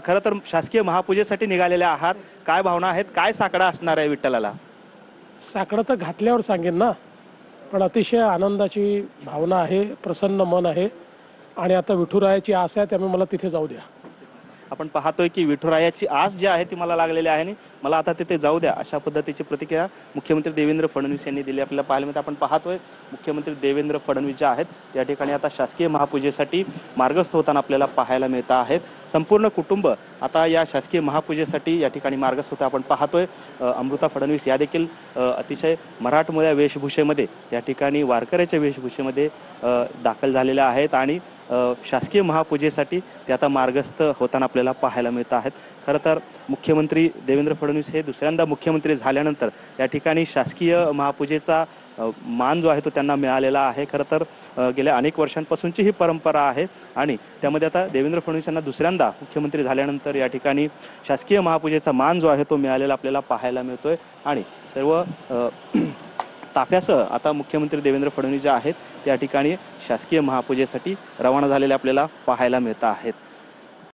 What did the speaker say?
खरं तर शासकीय महापूजेसाठी निघालेले आहात, काय भावना आहेत, काय साकडा असणार आहे विठ्ठलाला? साकडं तर घातल्यावर सांगेन ना, पण अतिशय आनंदाची भावना आहे, प्रसन्न मन आहे आणि आता विठुरायाची आस आहे, त्यामुळे मला तिथे जाऊ द्या. आपण पाहतोय की विठुरायाची आस जी आहे ती मला लागलेली आहे आणि मला आता तिथे जाऊ द्या, अशा पद्धतीची प्रतिक्रिया मुख्यमंत्री देवेंद्र फडणवीस यांनी दिली. आपल्याला पाहायला मिळतं, आपण पाहतोय मुख्यमंत्री देवेंद्र फडणवीस जे आहेत त्या ठिकाणी आता शासकीय महापूजेसाठी मार्गस्थ होताना आपल्याला पाहायला मिळत आहेत. संपूर्ण कुटुंब आता या शासकीय महापूजेसाठी या ठिकाणी मार्गस्थ होतं. आपण पाहतोय अमृता फडणवीस या देखील अतिशय मराठमोळ्या वेशभूषेमध्ये या ठिकाणी वारकऱ्याच्या वेशभूषेमध्ये दाखल झालेल्या आहेत आणि शासकीय महापूजेसाठी ते आता मार्गस्थ होताना आपल्याला पाहायला मिळत आहेत. खरं तर मुख्यमंत्री देवेंद्र फडणवीस हे दुसऱ्यांदा मुख्यमंत्री झाल्यानंतर या ठिकाणी शासकीय महापूजेचा मान जो आहे तो त्यांना मिळालेला आहे. खरं तर गेल्या अनेक वर्षांपासूनची ही परंपरा आहे आणि त्यामध्ये आता देवेंद्र फडणवीस यांना दुसऱ्यांदा मुख्यमंत्री झाल्यानंतर या ठिकाणी शासकीय महापूजेचा मान जो आहे तो मिळालेला आपल्याला पाहायला मिळतोय आणि सर्व ताफ्यासह आता मुख्यमंत्री देवेंद्र फडणवीस जे आहेत त्या ठिकाणी शासकीय महापूजेसाठी रवाना झालेले आपल्याला पाहायला मिळत आहेत.